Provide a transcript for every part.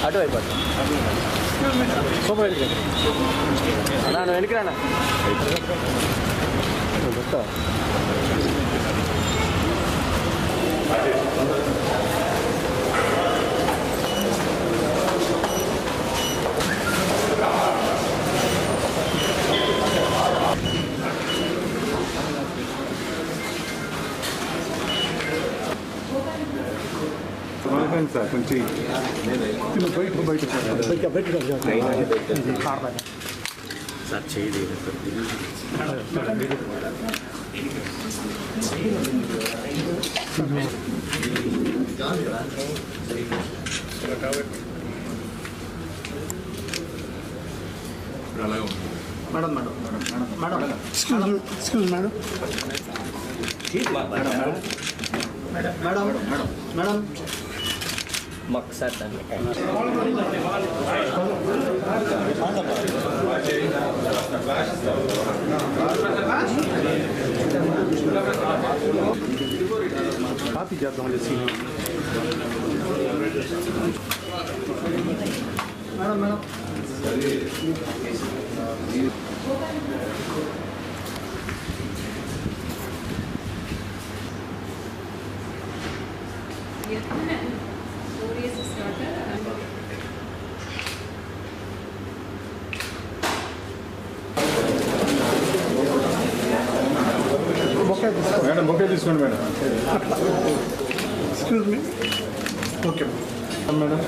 అటువైపు సూపర్ అన్నా నువ్వు వెనక్కి రానా వస్తావా సార్ కొంచెం బయట సార్ చేయలేదు madam madam madam madam excuse madam madam madam madam మక్సద్ కాపీ చేద్దాం scene madam madam madam bouquet తీసుకోండి madam excuse me okay madam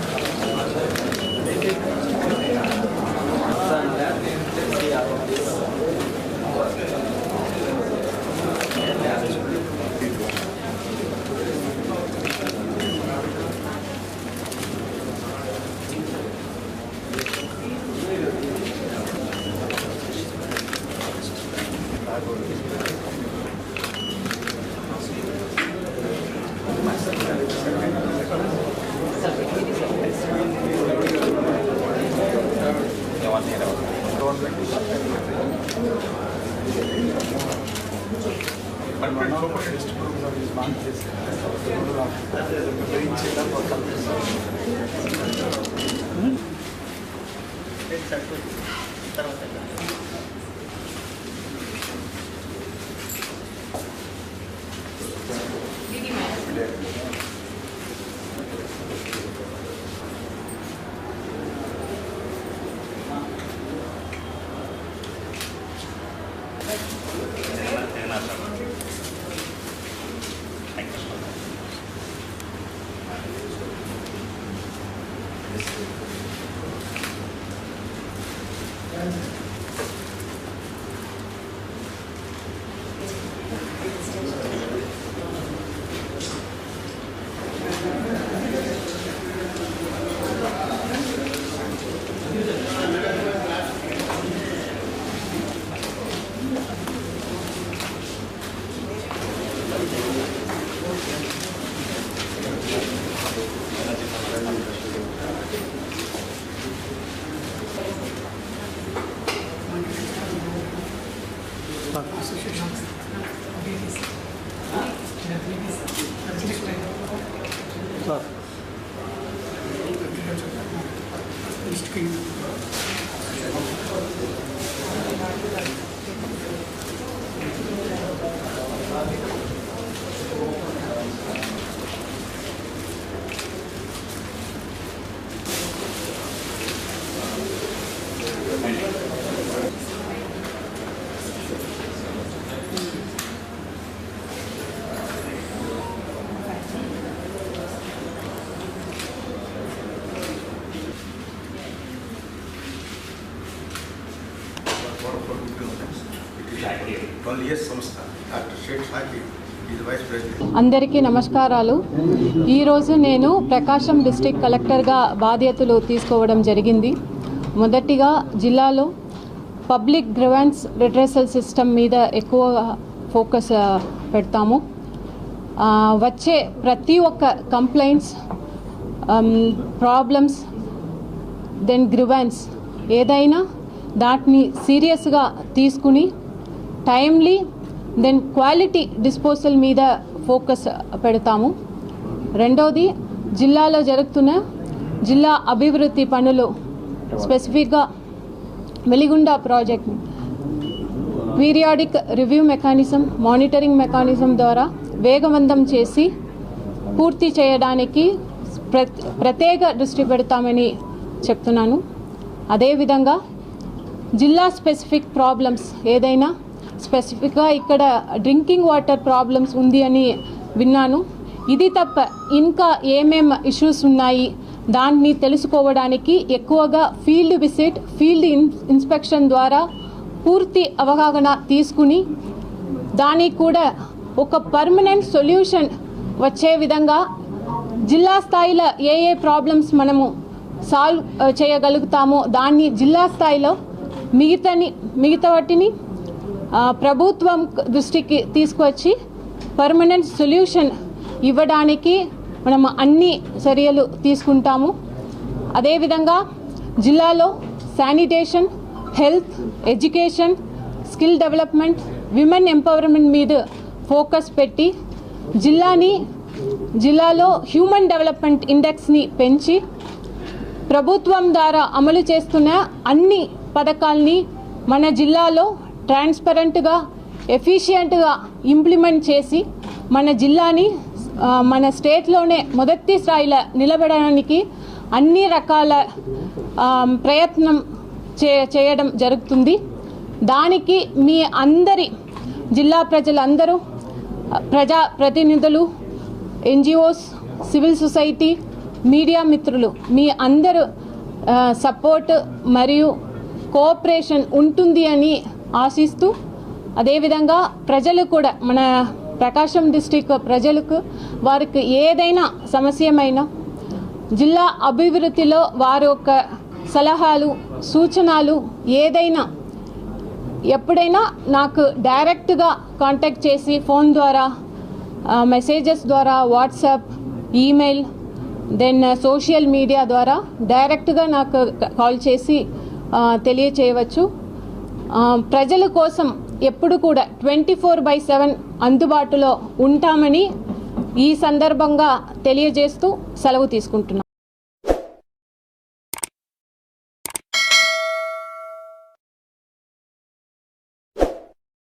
అందరికీ నమస్కారాలు. ఈరోజు నేను ప్రకాశం డిస్ట్రిక్ట్ కలెక్టర్గా బాధ్యతలు తీసుకోవడం జరిగింది. మొదటిగా జిల్లాలో పబ్లిక్ గ్రీవెన్స్ రిట్రెసల్ సిస్టమ్ మీద ఎక్కువ ఫోకస్ పెడతాము. వచ్చే ప్రతి ఒక్క కంప్లైంట్స్, ప్రాబ్లమ్స్, దెన్ గ్రీవెన్స్ ఏదైనా దాన్ని సీరియస్గా తీసుకుని టైమ్లీ దెన్ క్వాలిటీ డిస్పోజల్ మీద ఫోకస్ పెడతాము. రెండోది జిల్లాలో జరుగుతున్న జిల్లా అభివృద్ధి పనులు, స్పెసిఫిక్గా Veligonda project periodic review mechanism, monitoring mechanism ద్వారా వేగవంతం చేసి పూర్తి చేయడానికి ప్రత్యేక దృష్టి పెడతామని చెప్తున్నాను. అదేవిధంగా జిల్లా స్పెసిఫిక్ ప్రాబ్లమ్స్ ఏదైనా స్పెసిఫిక్గా ఇక్కడ డ్రింకింగ్ వాటర్ ప్రాబ్లమ్స్ ఉంది అని విన్నాను. ఇది తప్ప ఇంకా ఏమేం ఇష్యూస్ ఉన్నాయి దాన్ని తెలుసుకోవడానికి ఎక్కువగా ఫీల్డ్ విజిట్, ఫీల్డ్ ఇన్స్పెక్షన్ ద్వారా పూర్తి అవగాహన తీసుకుని దానికి కూడా ఒక పర్మనెంట్ సొల్యూషన్ వచ్చే విధంగా జిల్లా స్థాయిలో ఏ ప్రాబ్లమ్స్ మనము సాల్వ్ చేయగలుగుతామో దాన్ని జిల్లా స్థాయిలో మిగతా వాటిని ప్రభుత్వం దృష్టికి తీసుకువచ్చి పర్మనెంట్ సొల్యూషన్ ఇవ్వడానికి మనం అన్ని చర్యలు తీసుకుంటాము. అదేవిధంగా జిల్లాలో sanitation, health, education, skill development, women empowerment మీద ఫోకస్ పెట్టి జిల్లాలో హ్యూమన్ డెవలప్మెంట్ ఇండెక్స్ని పెంచి ప్రభుత్వం ద్వారా అమలు చేస్తున్న అన్ని పథకాల్ని మన జిల్లాలో ట్రాన్స్పరెంట్గా, ఎఫిషియెంట్గా ఇంప్లిమెంట్ చేసి మన జిల్లాని మన స్టేట్లోనే మొదటి స్థాయిలో నిలబడడానికి అన్ని రకాల ప్రయత్నం చేయడం జరుగుతుంది. దానికి మీ అందరి జిల్లా ప్రజలందరూ, ప్రజా ప్రతినిధులు, ఎన్జిఓస్, సివిల్ సొసైటీ, మీడియా మిత్రులు మీ అందరూ సపోర్ట్ మరియు కోఆపరేషన్ ఉంటుంది అని ఆశిస్తూ, అదేవిధంగా ప్రజలు కూడా మన ప్రకాశం డిస్టిక్ ప్రజలకు వారికి ఏదైనా సమస్యమైనా జిల్లా అభివృద్ధిలో వారి యొక్క సలహాలు, సూచనలు ఏదైనా ఎప్పుడైనా నాకు డైరెక్ట్గా కాంటాక్ట్ చేసి ఫోన్ ద్వారా, మెసేజెస్ ద్వారా, WhatsApp, email, then social media ద్వారా డైరెక్ట్గా నాకు కాల్ చేసి తెలియచేయవచ్చు. ప్రజల కోసం ఎప్పుడు కూడా 24/7 అందుబాటులో ఉంటామని ఈ సందర్భంగా తెలియజేస్తూ సెలవు తీసుకుంటున్నాను.